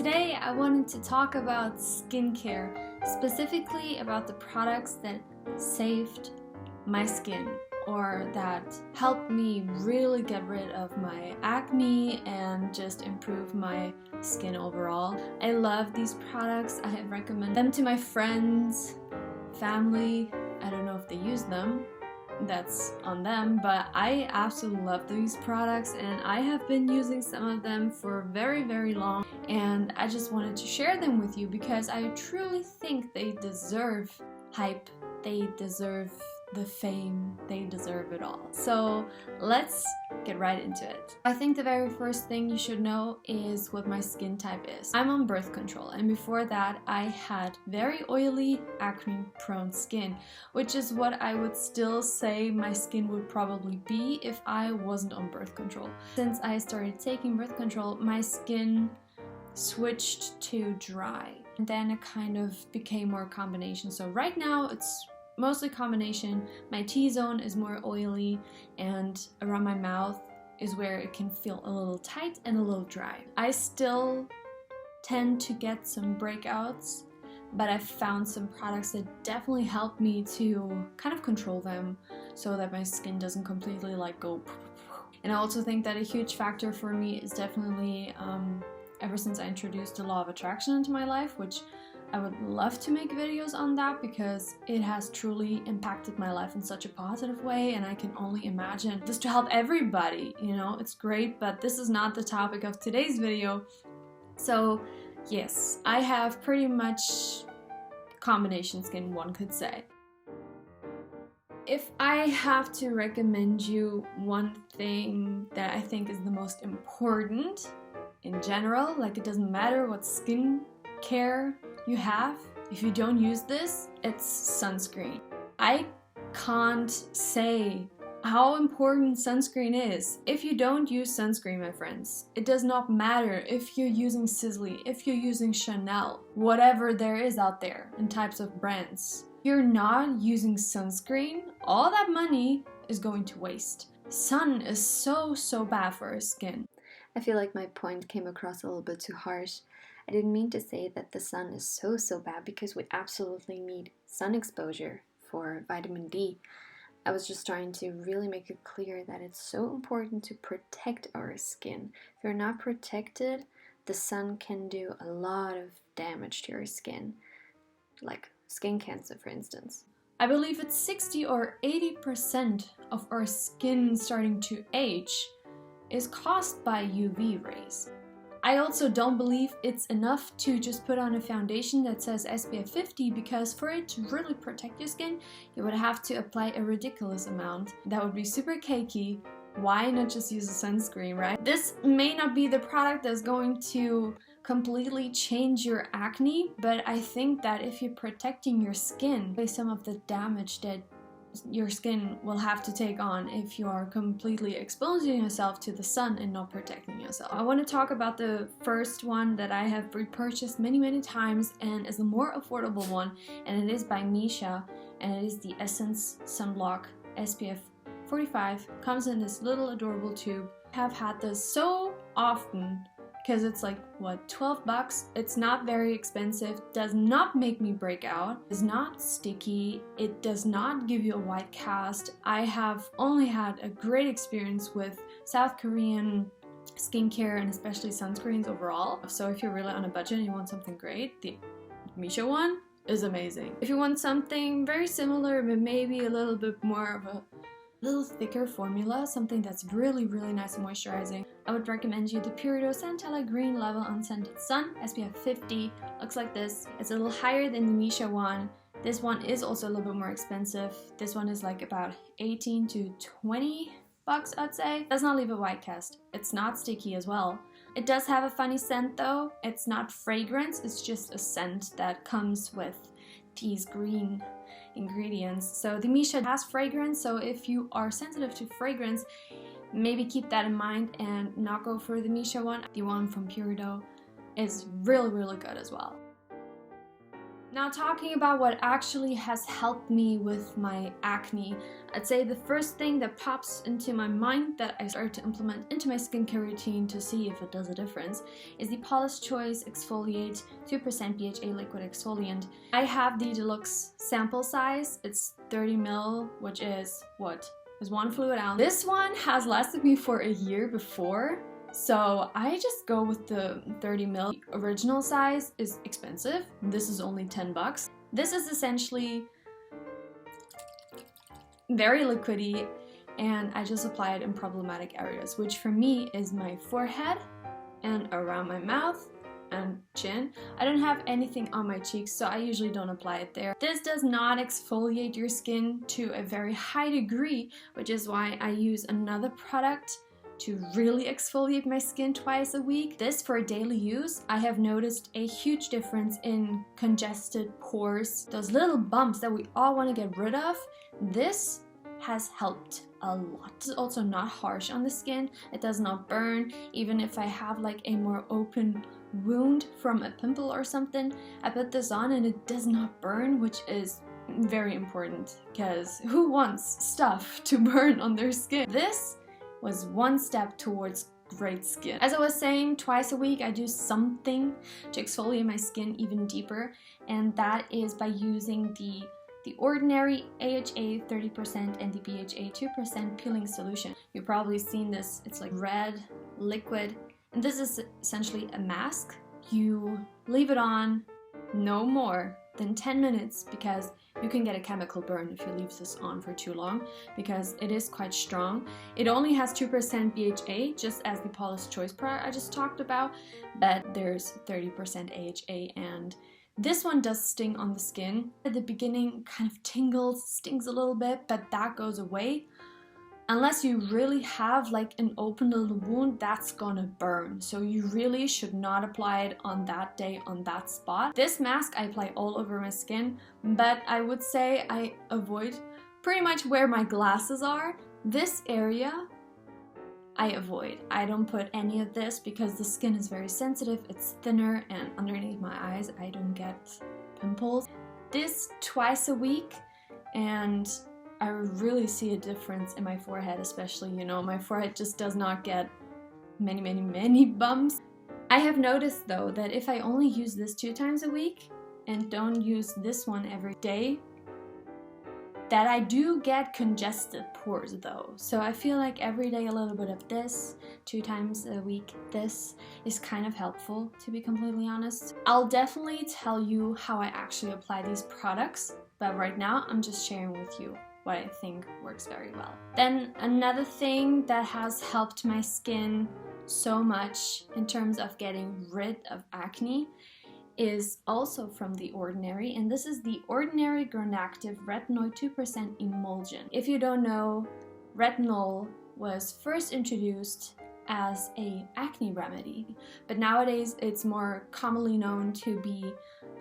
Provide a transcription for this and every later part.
Today I wanted to talk about skincare, specifically about the products that saved my skin or that helped me really get rid of my acne and just improve my skin overall. I love these products. I have recommended them to my friends, family. I don't know if they use them. That's on them, but I absolutely love these products and I have been using some of them for very long, and I just wanted to share them with you because I truly think they deserve hype, they deserve the fame, they deserve it all. So let's get right into it. I think the very first thing you should know is what my skin type is. I'm on birth control, and before that I had very oily, acne prone skin, which is what I would still say my skin would probably be if I wasn't on birth control. Since I started taking birth control, my skin switched to dry, and then it kind of became more combination. So right now it's mostly combination. My T-zone is more oily, and around my mouth is where it can feel a little tight and a little dry. I still tend to get some breakouts, but I've found some products that definitely help me to kind of control them so that my skin doesn't completely like go. And I also think that a huge factor for me is definitely ever since I introduced the law of attraction into my life, which I would love to make videos on that because it has truly impacted my life in such a positive way, and I can only imagine just to help everybody, you know, it's great, but this is not the topic of today's video. So yes, I have pretty much combination skin, one could say. If I have to recommend you one thing that I think is the most important in general, like it doesn't matter what skin care you have, if you don't use this, it's sunscreen. I can't say how important sunscreen is. If you don't use sunscreen, my friends, it does not matter if you're using Sisley, if you're using Chanel, whatever there is out there in types of brands. If you're not using sunscreen, all that money is going to waste. Sun is so bad for our skin. I feel like my point came across a little bit too harsh. I didn't mean to say that the sun is so bad, because we absolutely need sun exposure for vitamin D. I was just trying to really make it clear that it's so important to protect our skin. If you're not protected, the sun can do a lot of damage to your skin, like skin cancer, for instance. I believe it's 60 or 80% of our skin starting to age is caused by UV rays. I also don't believe it's enough to just put on a foundation that says SPF 50, because for it to really protect your skin, you would have to apply a ridiculous amount. That would be super cakey. Why not just use a sunscreen, right? This may not be the product that's going to completely change your acne, but I think that if you're protecting your skin by some of the damage that your skin will have to take on if you are completely exposing yourself to the sun and not protecting yourself. I want to talk about the first one that I have repurchased many times and is a more affordable one, and it is by Missha, and it is the Essence Sunblock SPF 45. Comes in this little adorable tube. I have had this so often because it's like, what, 12 bucks? It's not very expensive, does not make me break out, is not sticky, it does not give you a white cast. I have only had a great experience with South Korean skincare and especially sunscreens overall. So if you're really on a budget and you want something great, the Missha one is amazing. If you want something very similar but maybe a little bit more of a little thicker formula, something that's really nice and moisturizing, I would recommend you the Purido Centella Green Level Unscented Sun SPF 50. Looks like this. It's a little higher than the Missha one. This one is also a little bit more expensive. This one is like about 18 to 20 bucks, I'd say. It does not leave a white cast. It's not sticky as well. It does have a funny scent though. It's not fragrance, it's just a scent that comes with these green ingredients. So the Missha has fragrance, so if you are sensitive to fragrance, maybe keep that in mind and not go for the Missha one. The one from Purido is really good as well. Now talking about what actually has helped me with my acne, I'd say the first thing that pops into my mind that I started to implement into my skincare routine to see if it does a difference is the Paula's Choice Exfoliate 2% BHA liquid exfoliant. I have the deluxe sample size. It's 30 ml, which is what? There's 1 fluid ounce. This one has lasted me for a year before. So I just go with the 30 ml. The original size is expensive. This is only 10 bucks. This is essentially very liquidy, and I just apply it in problematic areas, which for me is my forehead and around my mouth and chin. I don't have anything on my cheeks, so I usually don't apply it there. This does not exfoliate your skin to a very high degree, which is why I use another product to really exfoliate my skin twice a week. This for daily use, I have noticed a huge difference in congested pores, those little bumps that we all want to get rid of. This has helped a lot. It's also not harsh on the skin. It does not burn. Even if I have like a more open wound from a pimple or something, I put this on and it does not burn, which is very important because who wants stuff to burn on their skin? This was one step towards great skin. As I was saying, twice a week I do something to exfoliate my skin even deeper, and that is by using the ordinary AHA 30% and the BHA 2% peeling solution. You've probably seen this. It's like red liquid, and this is essentially a mask. You leave it on no more than 10 minutes because you can get a chemical burn if you leave this on for too long, because it is quite strong. It only has 2% BHA, just as the Paula's Choice product I just talked about, but there's 30% AHA, and this one does sting on the skin. At the beginning, kind of tingles, stings a little bit, but that goes away. Unless you really have like an open little wound, that's gonna burn. So you really should not apply it on that day on that spot. This mask I apply all over my skin, but I would say I avoid pretty much where my glasses are. This area I avoid. I don't put any of this because the skin is very sensitive. It's thinner, and underneath my eyes I don't get pimples. This twice a week, and I really see a difference in my forehead, especially, you know, my forehead just does not get many bumps. I have noticed though that if I only use this 2 times a week and don't use this one every day, that I do get congested pores though. So I feel like every day a little bit of this, 2 times a week this is kind of helpful, to be completely honest. I'll definitely tell you how I actually apply these products, but right now I'm just sharing with you what I think works very well. Then another thing that has helped my skin so much in terms of getting rid of acne is also from The Ordinary, and this is The Ordinary Grown-Active Retinol 2% Emulsion. If you don't know, retinol was first introduced as a acne remedy, but nowadays it's more commonly known to be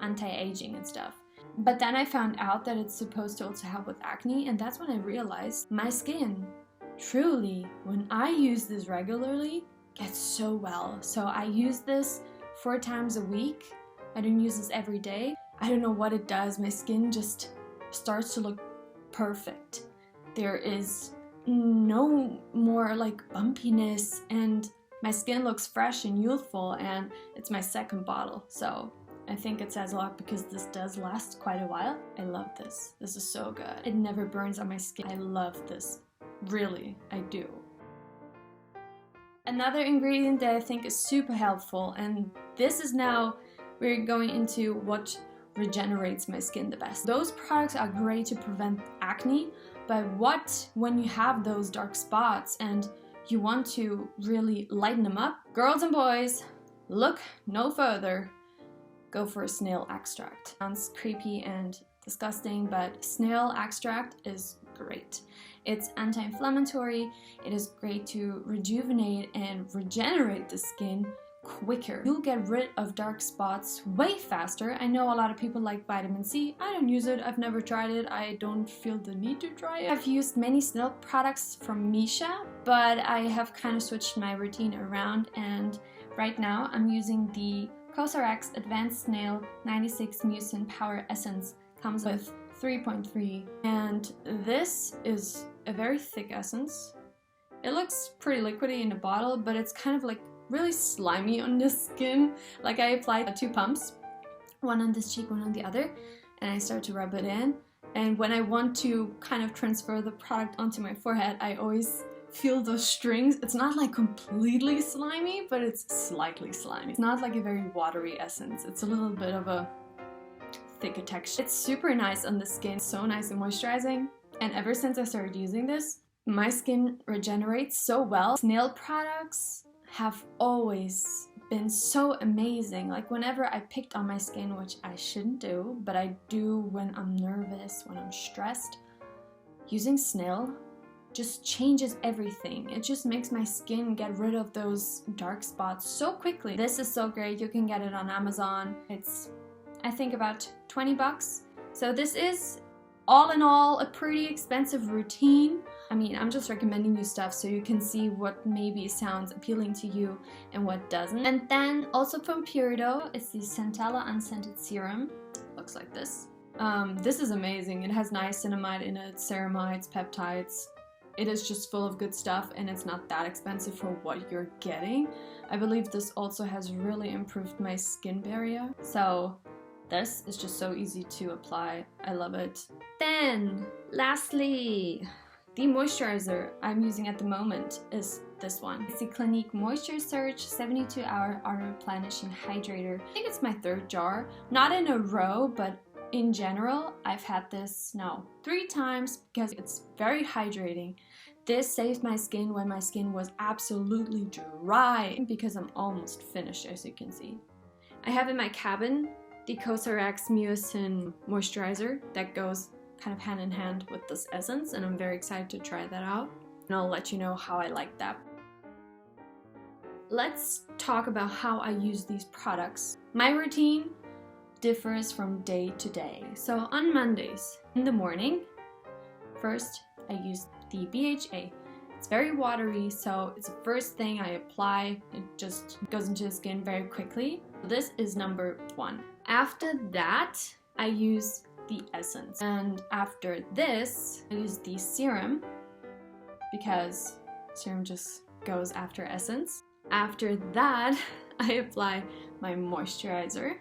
anti-aging and stuff. But then I found out that it's supposed to also help with acne, and that's when I realized my skin truly, when I use this regularly, gets so well. So I use this 4 times a week. I don't use this every day. I don't know what it does. My skin just starts to look perfect. There is no more like bumpiness, and my skin looks fresh and youthful, and it's my 2nd bottle. So I think it says a lot because this does last quite a while. I love this. This is so good. It never burns on my skin. I love this. Really, I do. Another ingredient that I think is super helpful, and this is now we're going into what regenerates my skin the best. Those products are great to prevent acne, but what when you have those dark spots and you want to really lighten them up? Girls and boys, look no further. Go for a snail extract. Sounds creepy and disgusting, but snail extract is great. It's anti-inflammatory, it is great to rejuvenate and regenerate the skin quicker. You'll get rid of dark spots way faster. I know a lot of people like vitamin C. I don't use it. I've never tried it. I don't feel the need to try it. I've used many snail products from Misha, but I have kind of switched my routine around, and right now I'm using the COSRX Advanced Snail 96 Mucin Power Essence comes with 3.3, and this is a very thick essence. It looks pretty liquidy in the bottle, but it's kind of like really slimy on the skin. Like I applied 2 pumps, one on this cheek, one on the other, and I start to rub it in. And when I want to kind of transfer the product onto my forehead, I always feel those strings. It's not like completely slimy, but it's slightly slimy. It's not like a very watery essence. It's a little bit of a thicker texture. It's super nice on the skin, so nice and moisturizing. And ever since I started using this, my skin regenerates so well. Snail products have always been so amazing. Like whenever I picked on my skin, which I shouldn't do, but I do when I'm nervous, when I'm stressed, using Snail just changes everything. It just makes my skin get rid of those dark spots so quickly. This is so great. You can get it on Amazon. It's, I think, about 20 bucks. So this is all in all a pretty expensive routine. I mean, I'm just recommending you stuff so you can see what maybe sounds appealing to you and what doesn't. And then also from Peridot, it's the Centella Unscented Serum. Looks like this. This is amazing. It has niacinamide in it, ceramides, peptides. It is just full of good stuff, and it's not that expensive for what you're getting. I believe this also has really improved my skin barrier. So this is just so easy to apply. I love it. Then, lastly, the moisturizer I'm using at the moment is this one. It's the Clinique Moisture Surge 72-hour auto replenishing hydrator. I think it's my 3rd jar. Not in a row, but in general, I've had this now 3 times because it's very hydrating. This saved my skin when my skin was absolutely dry because I'm almost finished, as you can see. I have in my cabin the COSRX Mucin moisturizer that goes kind of hand in hand with this essence, and I'm very excited to try that out, and I'll let you know how I like that. Let's talk about how I use these products. My routine differs from day to day. So on Mondays in the morning, first I use the BHA. It's very watery, so it's the first thing I apply. It just goes into the skin very quickly. This is number 1. After that, I use the essence. And after this, I use the serum because serum just goes after essence. After that, I apply my moisturizer.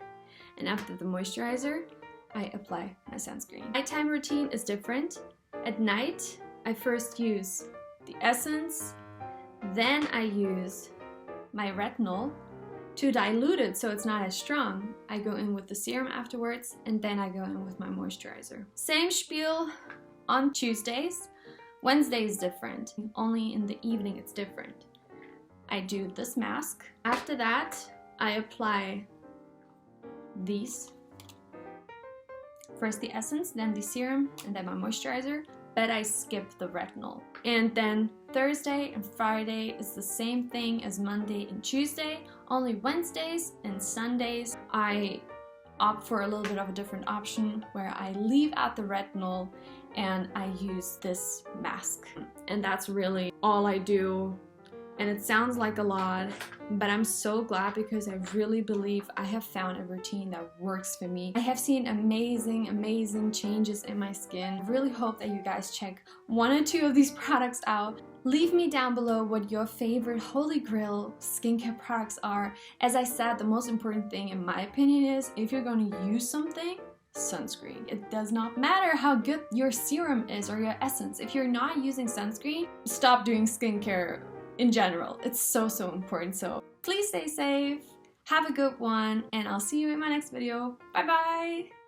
And after the moisturizer, I apply my sunscreen. Nighttime routine is different. At night, I first use the essence, then I use my retinol to dilute it so it's not as strong. I go in with the serum afterwards, and then I go in with my moisturizer. Same spiel on Tuesdays. Wednesday is different. Only in the evening it's different. I do this mask. After that, I apply these. First the essence, then the serum, and then my moisturizer, but I skip the retinol. And then Thursday and Friday is the same thing as Monday and Tuesday, only Wednesdays and Sundays I opt for a little bit of a different option where I leave out the retinol and I use this mask. And that's really all I do. And it sounds like a lot, but I'm so glad because I really believe I have found a routine that works for me. I have seen amazing changes in my skin. I really hope that you guys check 1 or 2 of these products out. Leave me down below what your favorite holy grail skincare products are. As I said, the most important thing in my opinion is if you're going to use something, sunscreen. It does not matter how good your serum is or your essence. If you're not using sunscreen, stop doing skincare. In general, it's so important. So please stay safe, have a good one, and I'll see you in my next video. Bye bye!